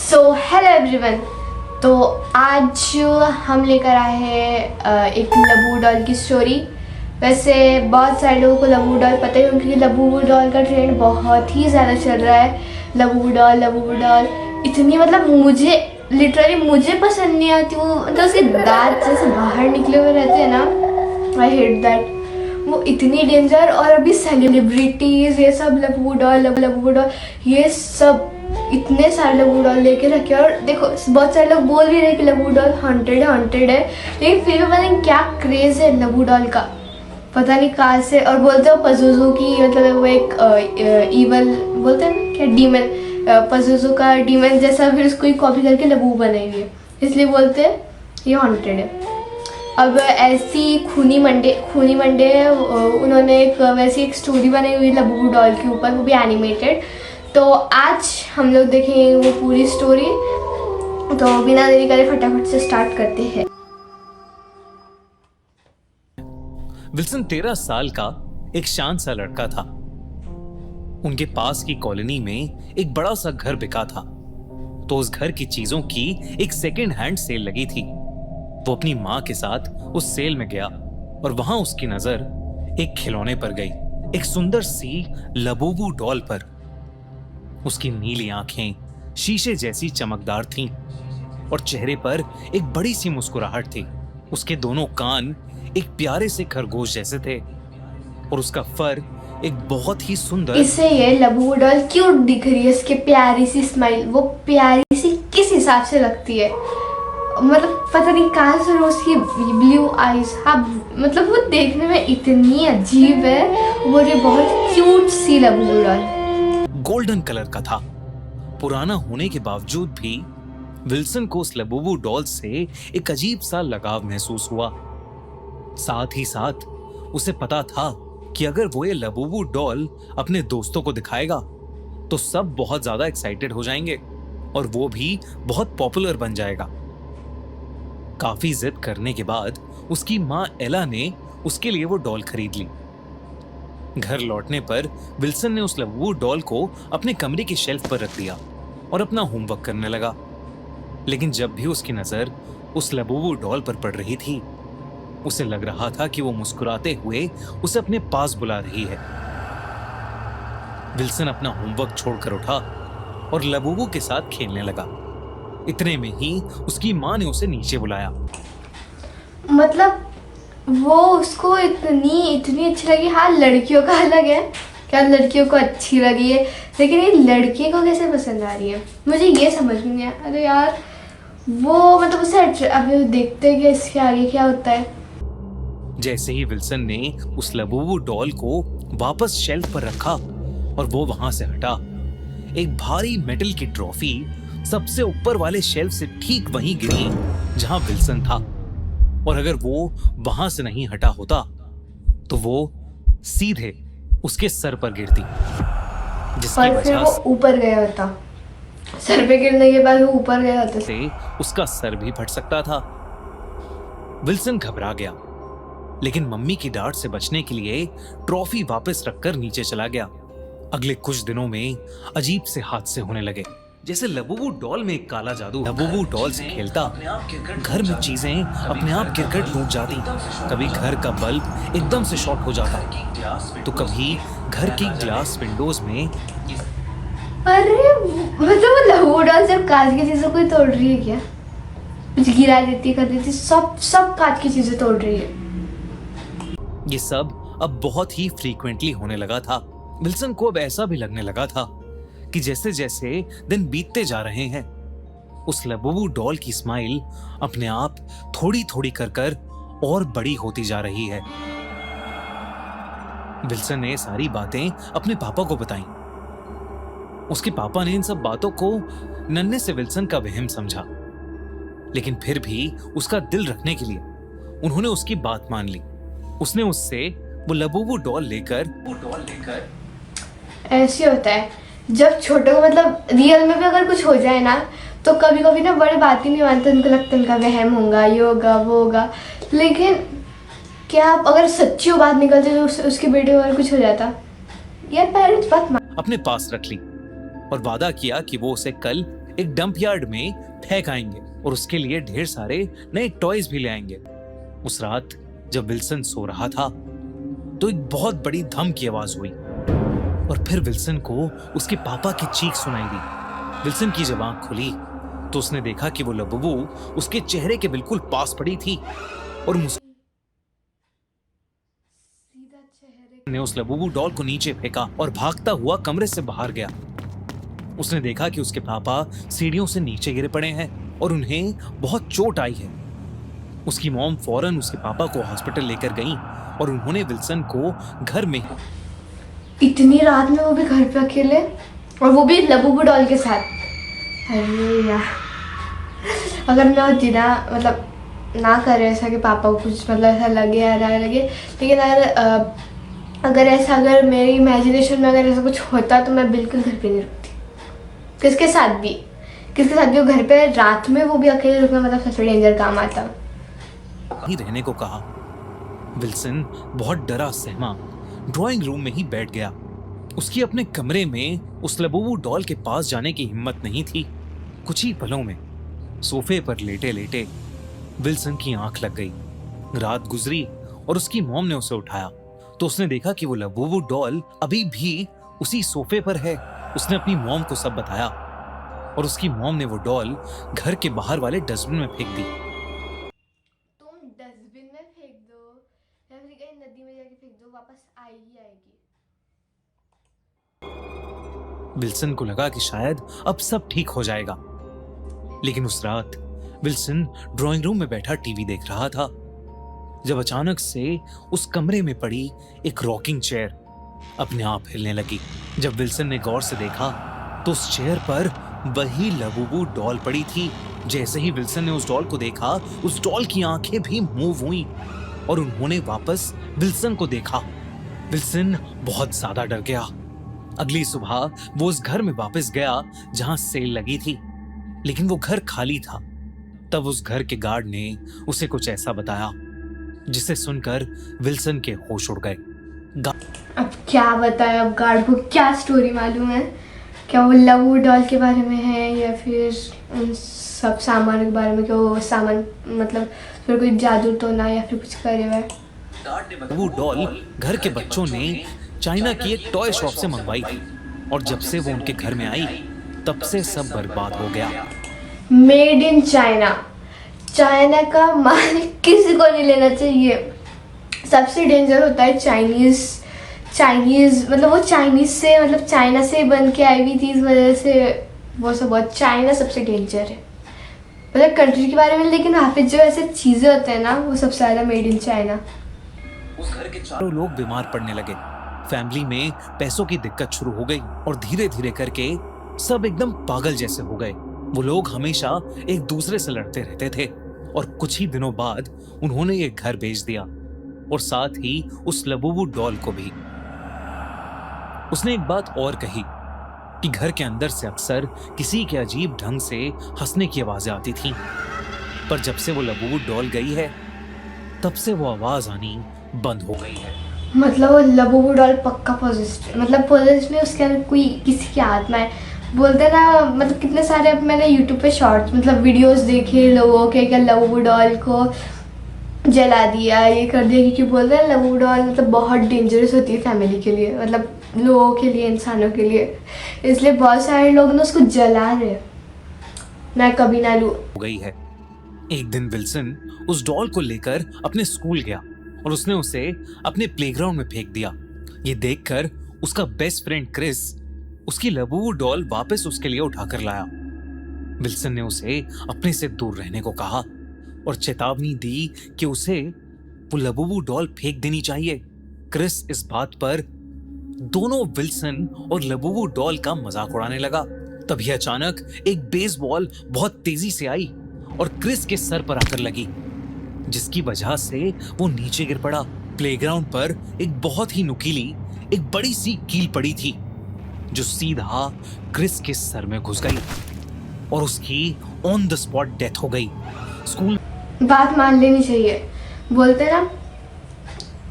So hello everyone. तो आज हम लेकर आए हैं एक लबू डॉल की स्टोरी। वैसे बहुत सारे लोगों को लबू डॉल पता ही होगा क्योंकि लबू डॉल का ट्रेंड बहुत ही ज़्यादा चल रहा है। लबू डॉल इतनी मुझे लिटरली मुझे पसंद नहीं आती। वो उसके दांत जैसे बाहर निकले हुए रहते हैं ना, आई हेट दैट। वो इतनी डेंजर। और अभी सेलिब्रिटीज़ ये सब लबू डॉल ये सब इतने सारे लबू डॉल लेके रखे। और देखो बहुत सारे लोग बोल भी रहे कि लबू डॉल हॉन्टेड है, लेकिन फिर भी पता नहीं क्या क्रेज़ है लबू डॉल का, पता नहीं कहाँ से। और बोलते हो पजुजू की वो एक ईवल बोलते हैं ना, क्या डीमन, पजुजू का डीमन जैसा, फिर उसको ही कॉपी करके लबू बनाएंगे, इसलिए बोलते हैं ये हॉन्टेड है। अब ऐसी खूनी मंडे उन्होंने वैसी एक स्टोरी बनाई हुई लबू डॉल के ऊपर, वो भी एनिमेटेड। तो आज हम लोग देखेंगे वो पूरी स्टोरी। तो बिना देरी करे फटाफट से स्टार्ट करते हैं। विल्सन 13 साल का एक शांत सा लड़का था। उनके पास की कॉलोनी में एक बड़ा सा घर बिका था, तो उस घर की चीजों की एक सेकेंड हैंड सेल लगी थी। वो अपनी माँ के साथ उस सेल में गया और वहां उसकी नजर एक खिलौने पर गई, एक सुंदर सी लबूबू डॉल पर। उसकी नीली आंखें शीशे जैसी चमकदार थीं और चेहरे पर एक बड़ी सी मुस्कुराहट थी। उसके दोनों कान एक प्यारे से खरगोश जैसे थे और उसका फर एक बहुत ही सुंदर। इससे ये लबू डॉल क्यूट दिख रही है, इसकी प्यारी सी स्माइल, वो प्यारी सी किस हिसाब से लगती है, पता नहीं कहाँ से उसकी ब्लू आईज। हाँ वो देखने में इतनी अजीब है, वो ये बहुत क्यूट सी लबू डॉल गोल्डन कलर का था। पुराना होने के बावजूद भी विल्सन को उस लबूबू डॉल से एक अजीब सा लगाव महसूस हुआ। साथ ही साथ उसे पता था कि अगर वो ये लबूबू डॉल अपने दोस्तों को दिखाएगा तो सब बहुत ज्यादा एक्साइटेड हो जाएंगे और वो भी बहुत पॉपुलर बन जाएगा। काफी जिद करने के बाद उसकी माँ एला ने उसके लिए वो डॉल खरीद ली। घर लौटने पर विल्सन ने उस लबूबू डॉल को अपने कमरे की शेल्फ पर रख दिया और अपना होमवर्क करने लगा। लेकिन जब भी उसकी नजर उस लबूबू डॉल पर पड़ रही थी, उसे लग रहा था कि वो मुस्कुराते हुए उसे अपने पास बुला रही है। विल्सन अपना होमवर्क छोड़कर उठा और लबूबू के साथ खेलने लगा। इतने में ही उसकी माँ ने उसे नीचे बुलाया। वो उसको इतनी अच्छी लगी। हाँ लड़कियों का अलग है, क्या लड़कियों को अच्छी लगी है, लेकिन ये लड़के को कैसे पसंद आ रही है मुझे ये समझ में नहीं आया। अरे यार वो उसे अभी देखते हैं कि इसके आगे क्या होता है। जैसे ही विल्सन ने उस लबूबू डॉल को वापस शेल्फ पर रखा और वो वहां से हटा, एक भारी मेटल की ट्रॉफी सबसे ऊपर वाले शेल्फ से ठीक वहीं गिरी जहां विल्सन था। और अगर वो वहां से नहीं हटा होता तो वो सीधे उसके सर पर गिरती, जिसकी वजह से ऊपर गया होता। सर पे गिरने के बाद वो ऊपर गया होता से उसका सर भी फट सकता था। विल्सन घबरा गया, लेकिन मम्मी की डांट से बचने के लिए ट्रॉफी वापस रखकर नीचे चला गया। अगले कुछ दिनों में अजीब से हादसे होने लगे, जैसे लबूबू डॉल में एक काला जादू। लबूबू डॉल से खेलता, घर में चीजें अपने आप गिरकर टूट जाती। कभी घर का बल्ब एकदम से शॉर्ट हो जाता, तो कभी घर की ग्लास विंडोज में। अरे वो लबू डॉल सिर्फ कांच की चीजों को ही तोड़ रही है क्या? कुछ गिरा देती कर देती, सब कांच की चीजें तोड़ रही है। ये सब अब बहुत ही फ्रीक्वेंटली होने लगा था। विल्सन को अब ऐसा भी लगने लगा था कि जैसे जैसे दिन बीतते जा रहे हैं, उस लबूबू डॉल की स्माइल अपने आप थोड़ी थोड़ी कर और बड़ी होती जा रही है। विल्सन ने सारी बातें अपने पापा को बताई। उसके पापा ने इन सब बातों को नन्हे से विल्सन का वहम समझा, लेकिन फिर भी उसका दिल रखने के लिए उन्होंने उसकी बात मान ली। उसने उससे वो लबूबू डॉल लेकर ऐसे होता है जब छोटे को रियल में भी अगर कुछ हो जाए ना, तो कभी कभी ना बड़े बात ही नहीं मानते, उनको लगता है उनका वहम होगा, ये होगा वो होगा। लेकिन क्या अगर सच्ची वो बात निकलती तो उसकी बेटे को अगर कुछ हो जाता, यार पेरेंट्स बात अपने पास रख ली और वादा किया कि वो उसे कल एक डंप यार्ड में फेंक आएंगे और उसके लिए ढेर सारे नए टॉयज भी ले आएंगे। उस रात जब विल्सन सो रहा था तो एक बहुत बड़ी धम की आवाज हुई और फिर विल्सन को उसके पापा की चीख सुनाई दी। विल्सन की जब आंख खुली तो उसने देखा कि वो लबूबू उसके चेहरे के बिल्कुल पास पड़ी थी और ने उस लबूबू डॉल को नीचे फेंका और भागता हुआ कमरे से बाहर गया। उसने देखा कि उसके पापा सीढ़ियों से नीचे गिरे पड़े हैं और उन्हें बहुत चोट आई है। उसकी मॉम फौरन उसके पापा को हॉस्पिटल लेकर गई और उन्होंने विल्सन को घर में इतनी रात में वो भी घर पे अकेले और वो भी लबूबू डॉल के साथ। अरे यार, अगर मैं होती ना, मतलब ना करे ऐसा कि पापा को कुछ मतलब ऐसा लगे या ना लगे, लेकिन अगर मेरी इमेजिनेशन में अगर ऐसा कुछ होता तो मैं बिल्कुल घर पे नहीं रुकती। किसके साथ भी वो घर पे रात में, वो भी अकेले रुकना मतलब सबसे डेंजर काम आता। ही रहने को कहा। विल्सन बहुत डरा सहमा ड्राइंग रूम में ही बैठ गया। उसकी अपने कमरे में उस लबूबू डॉल के पास जाने की हिम्मत नहीं थी। कुछ ही पलों में सोफे पर लेटे लेटे विल्सन की आंख लग गई। रात गुजरी और उसकी मॉम ने उसे उठाया तो उसने देखा कि वो लबूबू डॉल अभी भी उसी सोफे पर है। उसने अपनी मॉम को सब बताया और उसकी मॉम ने वो डॉल घर के बाहर वाले डस्टबिन में फेंक दी। तुम डस्टबिन में फेंक दो या फिर कहीं नदी में जाके फेंक दो, वापस आई ही आएगी। विल्सन को लगा कि शायद अब सब ठीक हो जाएगा, लेकिन उस रात विल्सन ड्राइंग रूम में बैठा टीवी देख रहा था जब अचानक से उस कमरे में पड़ी एक रॉकिंग चेयर अपने आप हिलने लगी। जब विल्सन ने गौर से देखा तो उस चेयर पर वही लबूबू डॉल पड़ी थी। जैसे ही विल्सन ने उस डॉल को देखा, उस डॉल की आंखें भी मूव हुई और उन्होंने वापस विल्सन को देखा। विल्सन बहुत ज्यादा डर गया। अगली सुबह वो उस घर में वापस गया जहां सेल लगी थी, लेकिन वो घर खाली था। तब उस घर के गार्ड ने उसे कुछ ऐसा बताया जिसे सुनकर विल्सन के होश उड़ गए। अब क्या बताया, अब गार्ड को क्या स्टोरी मालूम है? क्या वो लबूबू डॉल के बारे में है या फिर उन सब सामान के बारे में? क्या वो सामान मतलब फिर कोई जादू टोना या फिर कुछ करे हुए? वो डॉल घर के बच्चों ने चाइना की एक टॉय शॉप से मंगवाई थी और जब से वो उनके घर में आई तब से सब बर्बाद हो गया। मेड इन चाइना, चाइना का माल किसी को नहीं लेना चाहिए। सबसे डेंजर होता है चाइनीज मतलब वो चाइनीज से मतलब चाइना से बन के आई हुई थी, इस वजह से वो सब बहुत, चाइना सबसे डेंजर है मतलब कंट्री के बारे में। लेकिन वहाँ पे जो ऐसे चीज़ें होते हैं ना, वो सबसे ज़्यादा मेड इन चाइना। उस घर के चारों लोग बीमार पड़ने लगे। फैमिली में पैसों की दिक्कत शुरू हो गई और धीरे धीरे करके सब एकदम पागल जैसे हो गए। वो लोग हमेशा एक दूसरे से लड़ते रहते थे और कुछ ही दिनों बाद उन्होंने ये घर बेच दिया और साथ ही उस लबूबू डॉल को भी। उसने एक बात और कही कि घर के अंदर से अक्सर किसी के अजीब ढंग से हंसने की आवाजें आती थीं, पर जब से वो लबूबू डॉल गई है तब से वो आवाज आनी बंद हो गई है। मतलब वो लबूबू डॉल पक्का पोजेस्ड, मतलब पोजेस्ड में उसके अंदर कोई किसी की आत्मा है बोलते ना। मतलब कितने सारे मैंने यूट्यूब पे शॉर्ट्स मतलब वीडियोस देखे लोगों के, क्या लबूबू डॉल को जला दिया, ये कर दिया, क्योंकि बोलते हैं लबूबू डॉल मतलब बहुत डेंजरस होती है फैमिली के लिए, मतलब लोगों के लिए, इंसानों के लिए, इसलिए बहुत सारे लोग ना उसको जला रहे। मैं कभी ना लूं हो गई है। एक दिन विल्सन उस डॉल को लेकर अपने स्कूल गया और उसने उसे अपने प्लेग्राउंड में फेंक दिया। ये देखकर उसका बेस्ट फ्रेंड क्रिस उसकी लबूबू डॉल वापस उसके लिए उठाकर लाया। विल्सन ने उसे अपने से दूर रहने को कहा और चेतावनी दी कि उसे वो लबूबू डॉल फेंक देनी चाहिए। क्रिस इस बात पर दोनों विल्सन और लबूबू डॉल का मजाक उड़ाने लगा। तभी अचानक एक बेसबॉल बहुत तेजी से आई और क्रिस के सर पर आकर लगी, जिसकी वजह से वो नीचे गिर पड़ा। प्लेग्राउंड पर एक बहुत ही नुकीली एक बड़ी सी कील पड़ी थी जो सीधा क्रिस के सर में घुस गई और उसकी ऑन द स्पॉट डेथ हो गई। स्कूल बात मान लेनी चाहिए, बोलते ना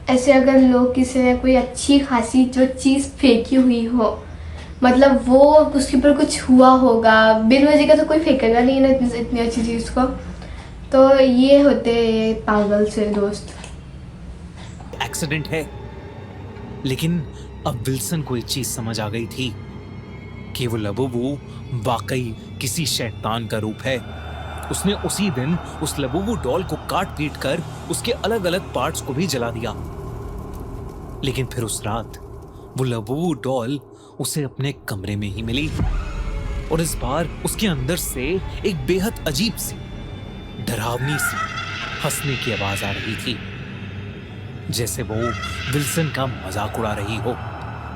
ऐसे अगर लोग किसी ने कोई अच्छी खासी जो चीज़ फेंकी हुई हो मतलब वो उसके ऊपर कुछ हुआ होगा, बिन वजह का तो कोई फेंकेगा नहीं ना इतनी अच्छी चीज़ को। तो ये होते हैं पागल से दोस्त। एक्सीडेंट है। लेकिन अब विल्सन को एक चीज समझ आ गई थी कि वो लबूबू वाकई किसी शैतान का रूप है। उसने उसी दिन उस लबूबू डॉल को काट पीट कर उसके अलग अलग पार्ट्स को भी जला दिया। लेकिन फिर उस रात वो लबूबू डॉल उसे अपने कमरे में ही मिली, और इस बार उसके अंदर से एक बेहद अजीब सी, डरावनी सी हंसने की आवाज आ रही थी, जैसे वो विल्सन का मजाक उड़ा रही हो।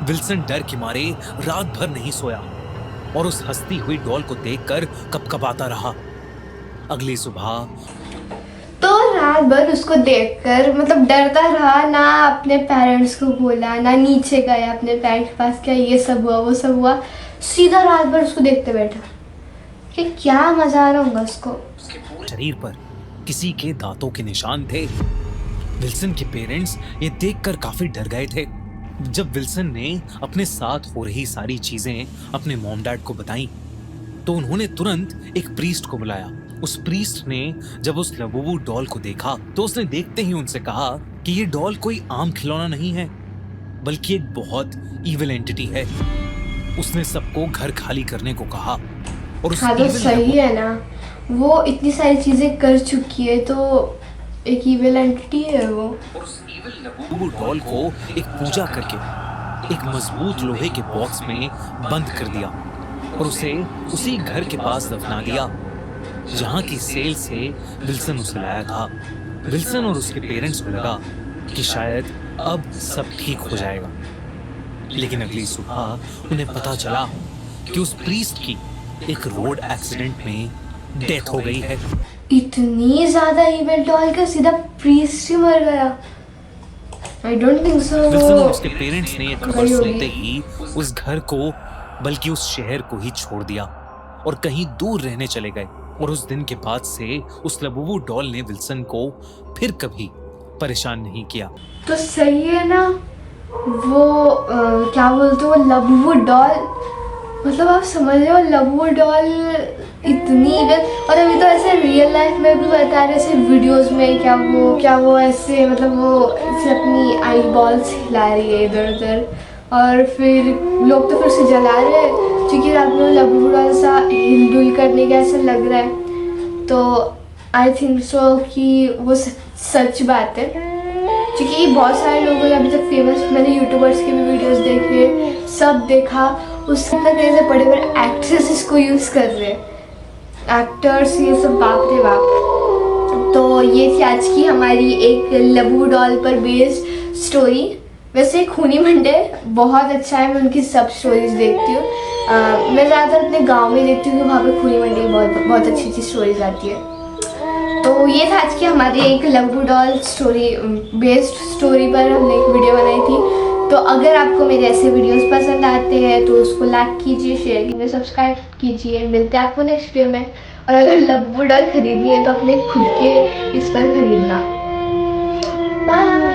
विल्सन डर के मारे रात भर नहीं सोया और उस हंसती हुई डॉल को देखकर कपकपाता रहा। अगली सुबह तो रात भर उसको देखकर मतलब डरता रहा, ना अपने पेरेंट्स को बोला, ना नीचे गया अपने पेरेंट्स के पास, क्या ये सब हुआ वो सब हुआ, सीधा रात भर उसको देखते बैठा कि क्या मजा आ रहा होगा उसको। शरीर पर किसी के दांतों के निशान थे। विल्सन के पेरेंट्स ये देखकर काफी डर गए थे। जब विल्सन ने अपने साथ हो रही सारी चीजें अपने मॉम डैड को बताई, तो उन्होंने तुरंत एक प्रीस्ट को बुलाया। उस प्रीस्ट ने जब उस लबूबू डॉल को देखा तो उसने देखते ही उनसे कहा कि ये डॉल कोई आम खिलौना नहीं है, बल्कि एक बहुत इविल एंटिटी है। उसने सबको घर खाली करने को कहा। और उस हाँ तो evil सही है ना, वो इतनी सारी चीजें कर चुकी है तो एक इविल एंटिटी है वो। और उस इविल लबूबू डॉल को एक पूजा करके एक मजबूत लोहे के बॉक्स में बंद कर दिया और उसे उसी घर के पास दफना दिया जहां की सेल से विल्सन उसे लाया था। विल्सन और उसके पेरेंट्स को लगा कि शायद अब सब ठीक हो जाएगा, लेकिन अगली सुबह उन्हें पता चला कि उस प्रीस्ट की एक रोड एक्सीडेंट में डेथ हो गई है। इतनी ज्यादा इविल डॉल का सीधा प्रीस्ट ही मर गया। I don't think so. Wilson और उसके पेरेंट्स ने ये खबर गई होगी। सुनते ही उस घर को, बल्कि उस शहर को ही छोड़ दिया और कहीं दूर रहने चले गए। और उस दिन के बाद से उस लबूबू डॉल ने विल्सन को फिर कभी परेशान नहीं किया। तो सही है ना, वो क्या बोलते हो, लबूबू डॉल, मतलब आप समझ रहे हो लबूबू डॉल इतनी और अभी तो ऐसे रियल लाइफ में भी बता रहे ऐसे वीडियोस में, क्या वो ऐसे मतलब वो ऐसे अपनी आई बॉल्स हिला रही है इधर उधर, और फिर लोग तो फिर से जला रहे हैं क्योंकि रात में लबूबू डॉल सा हिलडुल करने का ऐसा लग रहा है। तो आई थिंक सो कि वो सच बात है, क्योंकि बहुत सारे लोगों ने अभी तक फेमस, मैंने यूट्यूबर्स के भी वीडियोस देखे, सब देखा, उसके अंदर ऐसे बड़े बड़े एक्ट्रेस इसको यूज़ कर रहे हैं, एक्टर्स, ये सब, बाप रे बाप। तो ये थी आज की हमारी एक लबू डॉल पर बेस्ड स्टोरी। वैसे खूनी मंडे बहुत अच्छा है, मैं उनकी सब स्टोरीज देखती हूँ। मैं ज़्यादातर अपने गांव में देखती हूँ, वहाँ पे खूनी मंडे की बहुत अच्छी अच्छी स्टोरीज आती है। तो ये था आज की हमारी एक लबू डॉल स्टोरी बेस्ड स्टोरी पर हमने एक वीडियो बनाई थी। तो अगर आपको मेरे ऐसे वीडियोस पसंद आते हैं तो उसको लाइक कीजिए, शेयर कीजिए, सब्सक्राइब कीजिए। मिलते हैं आपको नेक्स्ट वीडियो में। और अगर लबू डॉल खरीदनी है तो अपने खुद के इस पर खरीदना। बाय।